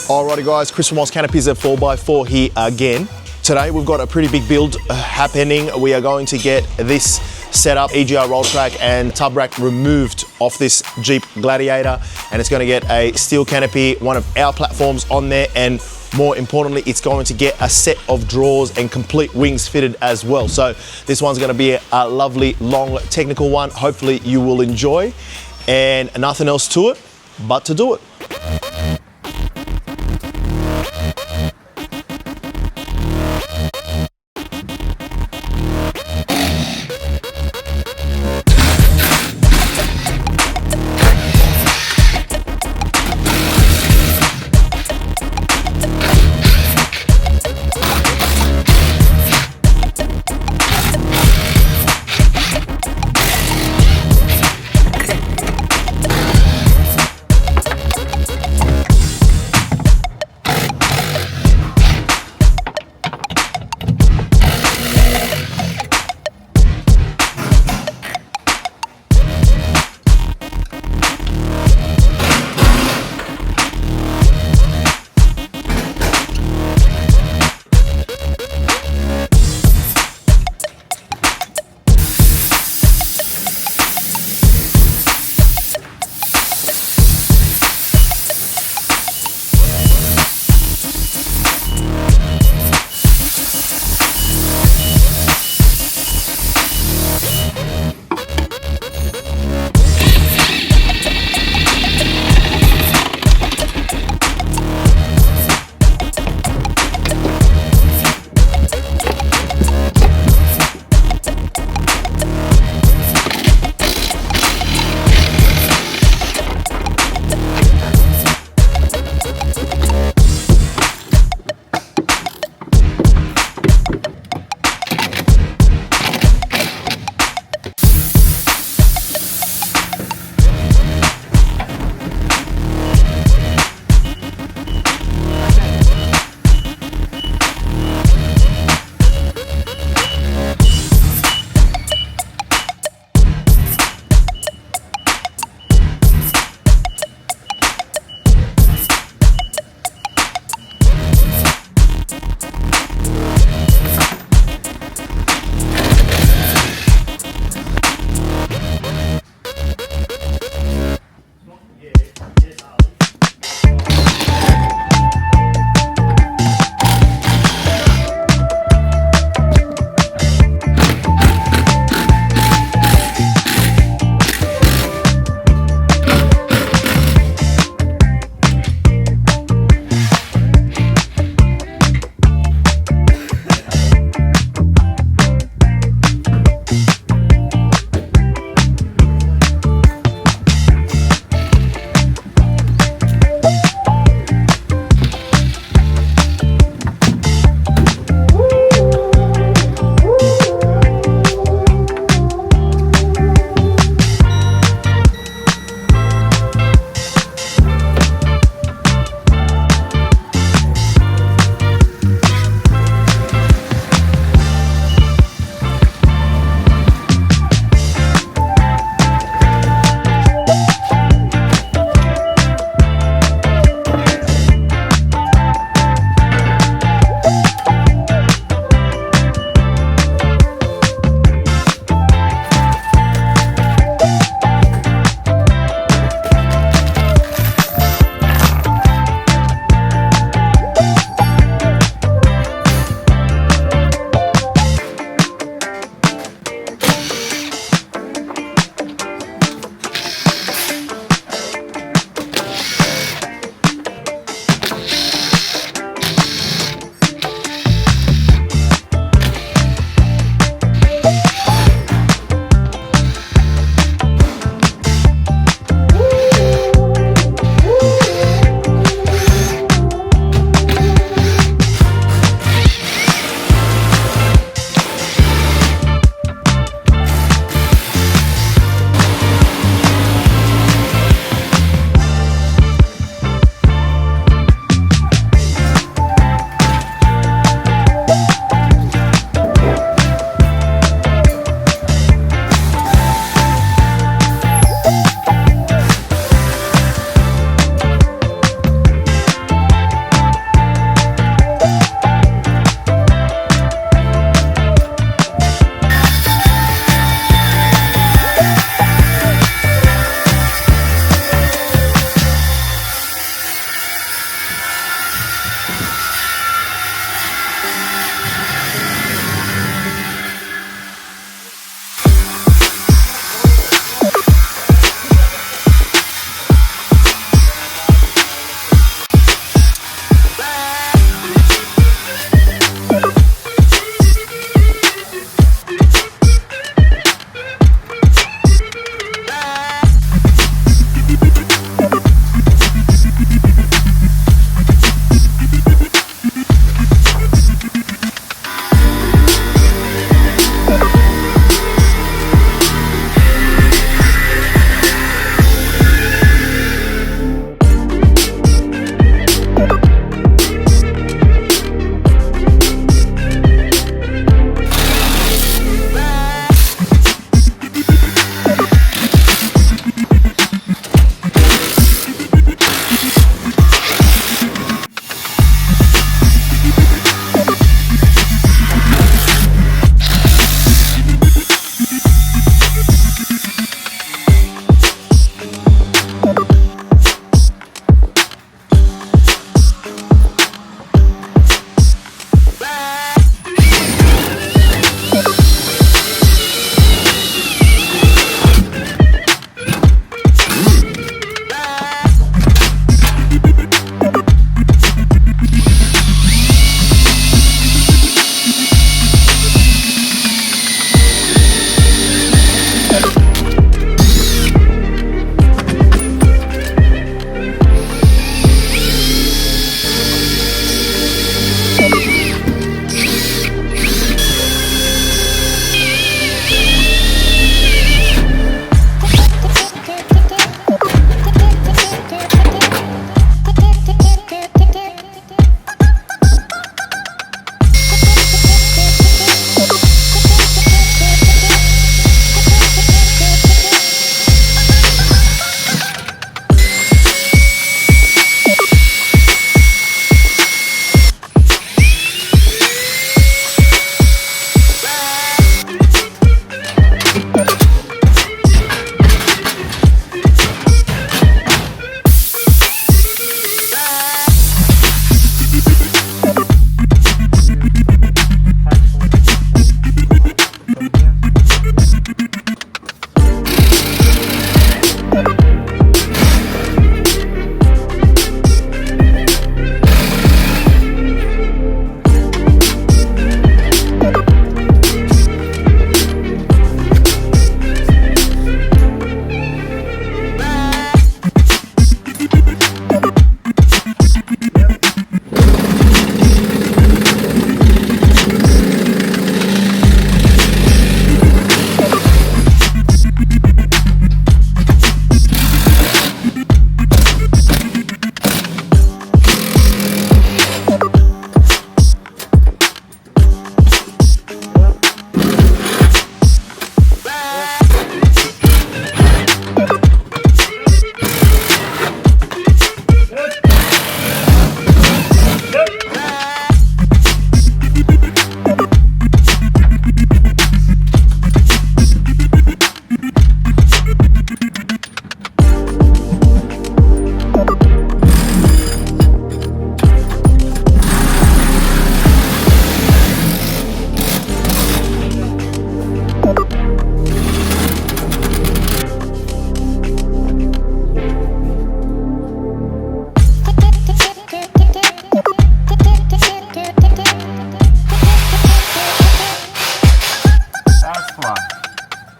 Alrighty guys, Chris from Oz Canopies at 4x4 here again. Today we've got a pretty big build happening. We are going to get this setup, EGR roll track and tub rack removed off this Jeep Gladiator, and it's going to get a steel canopy, one of our platforms on there, and more importantly, it's going to get a set of drawers and complete wings fitted as well. So this one's going to be a lovely, long, technical one. Hopefully you will enjoy, and nothing else to it but to do it.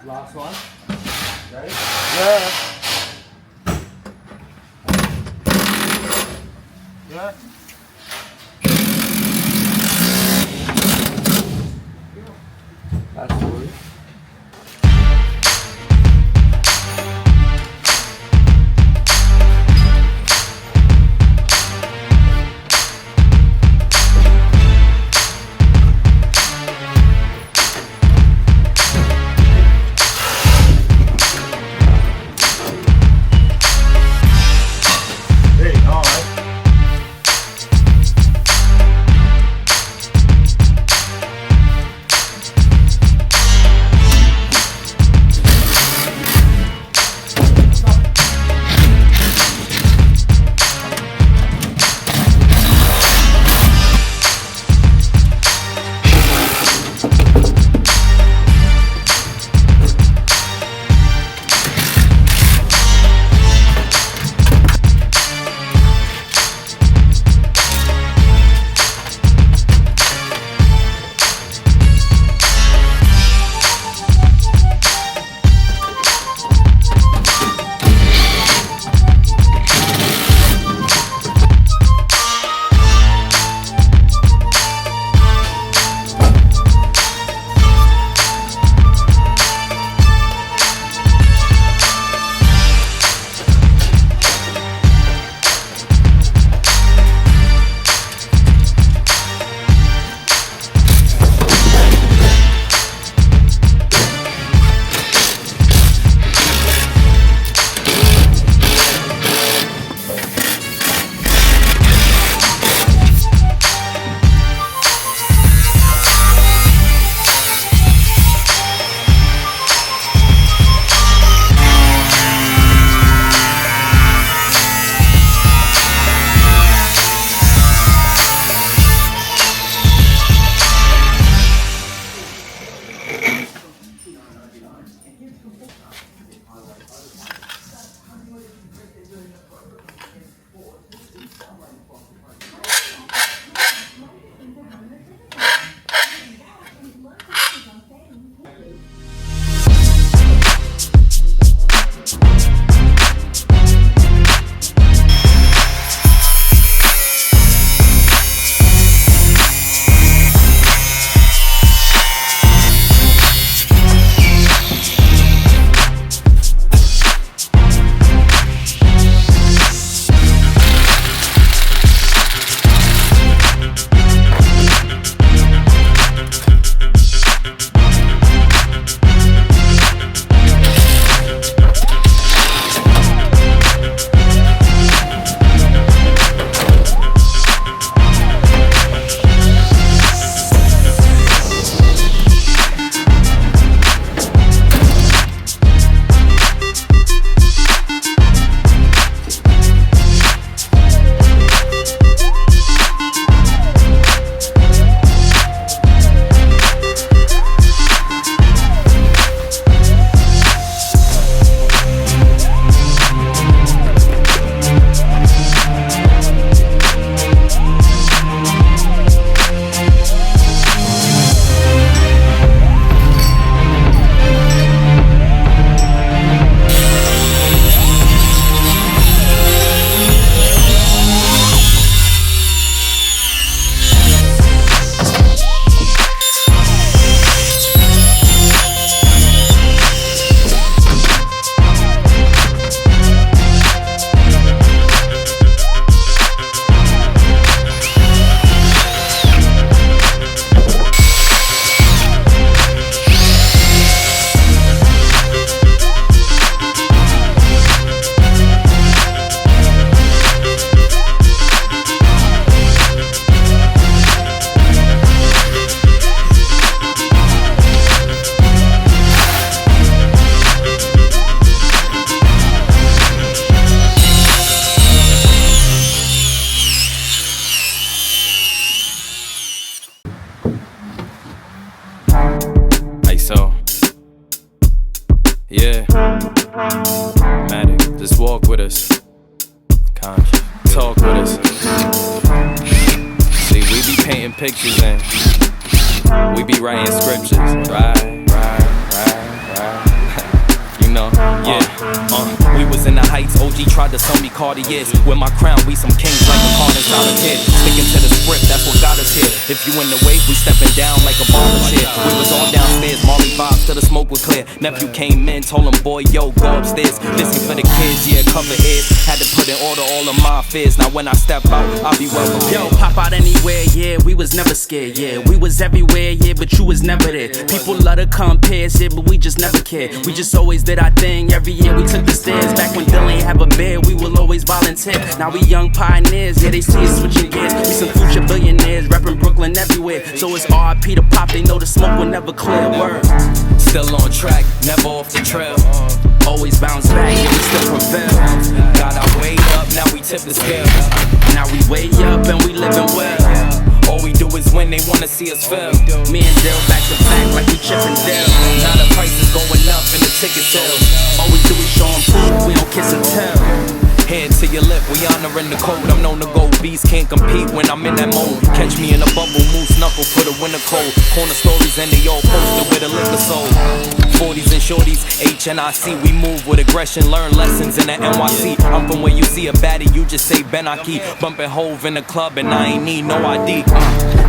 Last one. Ready? Yeah. Yeah. That's good. There you go, mate. Yeah, Matic, just walk with us. Conscious, talk with us. See, we be painting pictures and we be writing scriptures. Right. OG tried to sell me Cartiers. With my crown, we some kings like a card inside a kid. Sticking to the script, that's what got us here. If you in the wave, we stepping down like a baller chair. We was all downstairs, Molly vibes till the smoke was clear. Nephew came in, told him, boy, yo, go upstairs. Listen for the kids, yeah, cover ears. Had to put in order all of my fears. Now when I step out, I'll be welcome. Yo, pop out anywhere, yeah, we was never scared, yeah. We was everywhere, yeah, but you was never there. People love to compare shit, but we just never cared. We just always did our thing, every year we took the stairs. Back when Dylan ain't have a bed, we will always volunteer. Now we young pioneers, yeah, they see us switching gears. We some future billionaires, reppin' Brooklyn everywhere. So it's RIP to pop, they know the smoke will never clear. Word. Still on track, never off the trail. Always bounce back, yeah, we still prevail. Got our weight up, now we tip the scale. Now we way up and we living well. All we do is win, they wanna see us fail. Me and Dill back to back like we chippin' Dale. Now the price is going up and the ticket sales. All we do is show 'em proof, we don't kiss and tell. Hand to your lip, we honoring the code. I'm known to go beast, can't compete when I'm in that mode. Catch me in a bubble, moose knuckle for the winter cold. Corner stories and they all posted with a liquor sold. 40s and shorties, HNIC, we move with aggression, learn lessons in the NYC. I'm from where you see a baddie, you just say Benaki. Bumping Hove in the club and I ain't need no ID.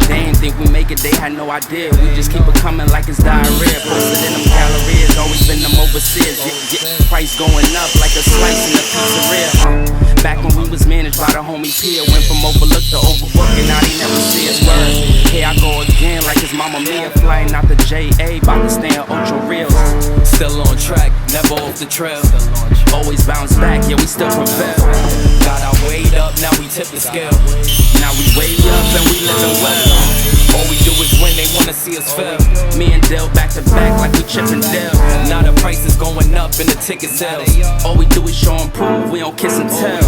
They ain't think we make it, they had no idea. We just keep it coming like it's diarrhea. Posted in them calories, always been them overseas. Price going up like a slice in a pizzeria. Back when we was managed by the homie Pia. Went from overlooked to overbooked and now they never see us. Word. Here I go again like it's Mama Mia. Flying out the JA, bout to stay in ultra real. Still on track, never off the trail. Always bounce back, yeah, we still prevail. Got our weight up, now we tip the scale. Now we way up and we living well. All we do is win, they wanna see us fail. Me and Dill back to back like we chippin' Dale. Now the price is going up and the ticket sales. All we do is show 'em proof, we don't kiss and tell.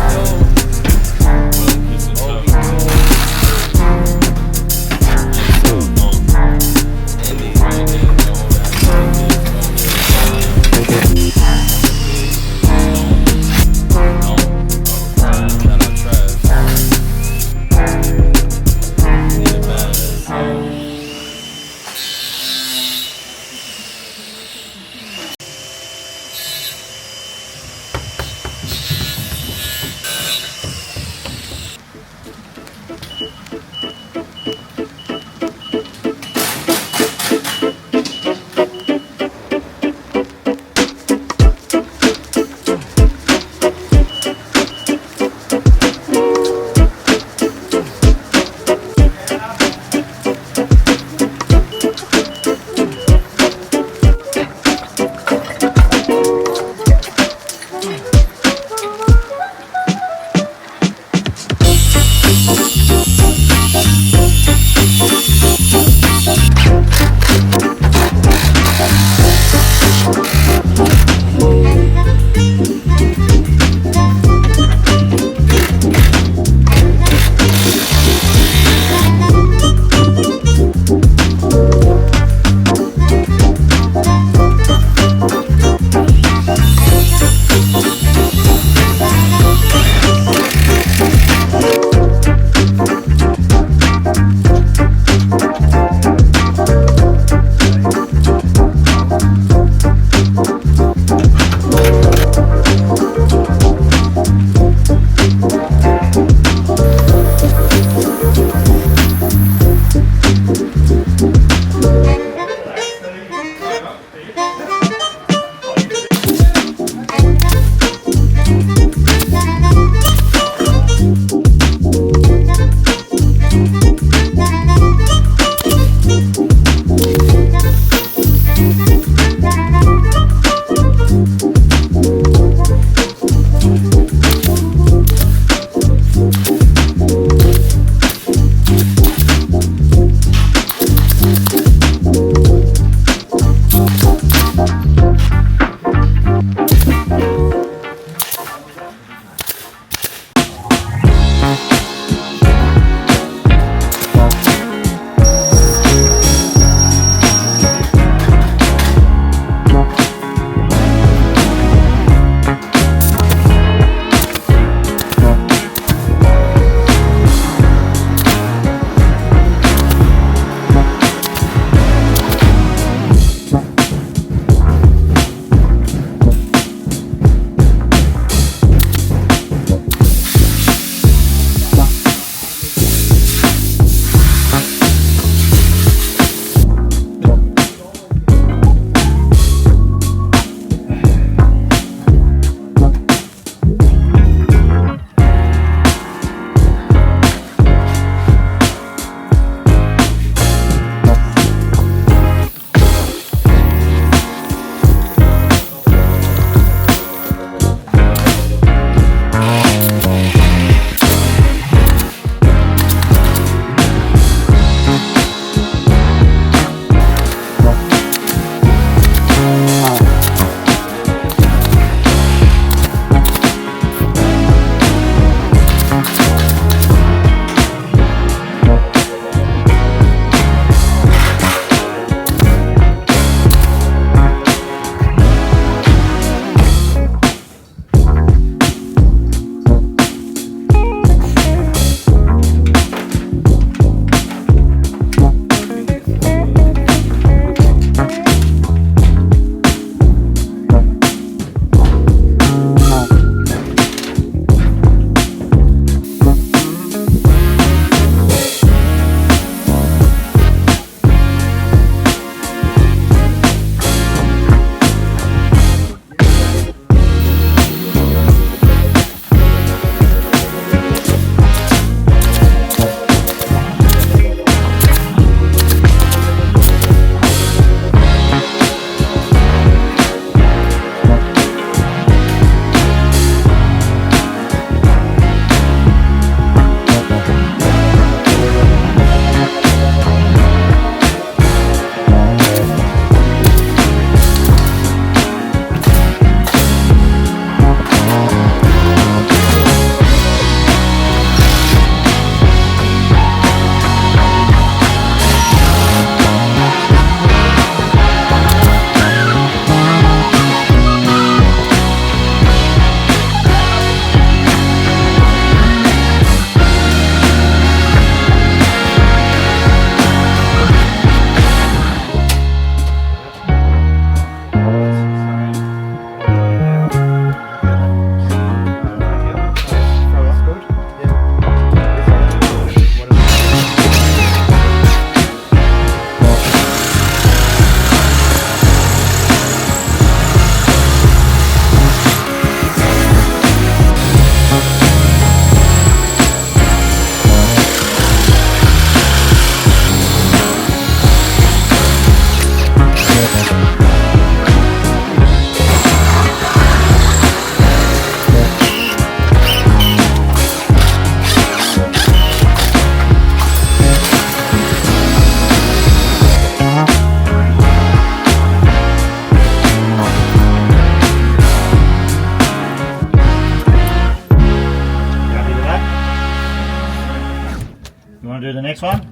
want to do the next one?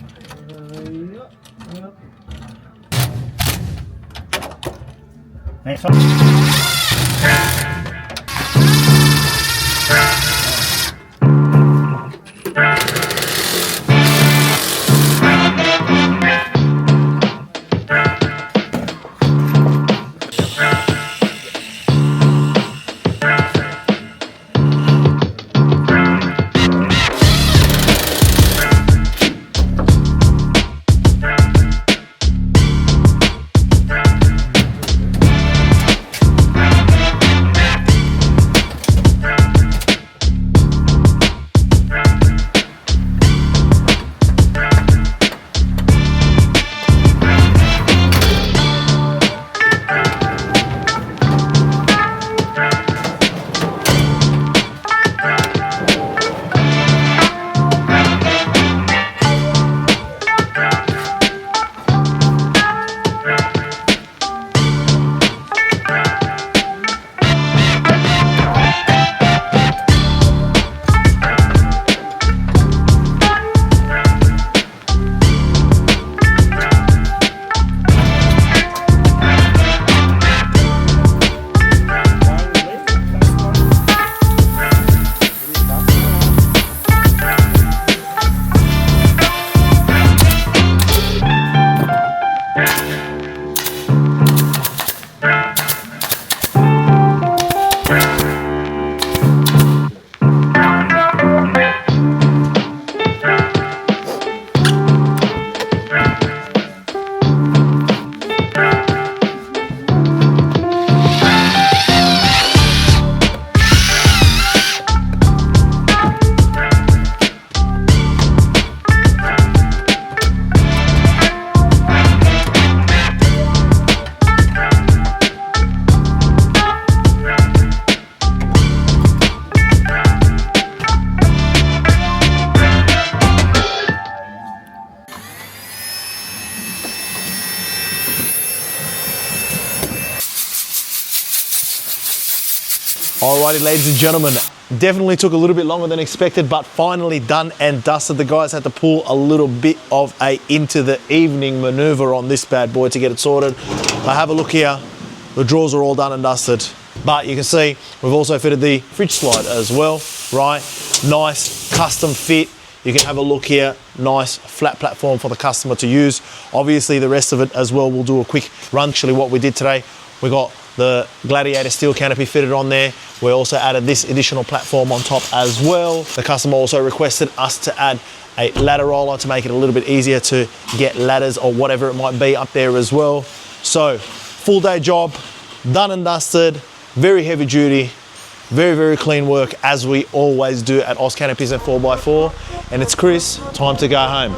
Next one. Alrighty, ladies and gentlemen, definitely took a little bit longer than expected, but finally done and dusted. The guys had to pull a little bit of a into the evening maneuver on this bad boy to get it sorted. I have a look here. The drawers are all done and dusted, but you can see we've also fitted the fridge slide as well, right? Nice custom fit. You can have a look here. Nice flat platform for the customer to use. Obviously the rest of it as well, we'll do a quick run. Actually, what we did today, we got the Gladiator steel canopy fitted on there. We also added this additional platform on top as well. The customer also requested us to add a ladder roller to make it a little bit easier to get ladders or whatever it might be up there as well. So full day job, done and dusted, very heavy duty, very, very clean work as we always do at Oz Canopies and 4x4. And it's Chris, time to go home.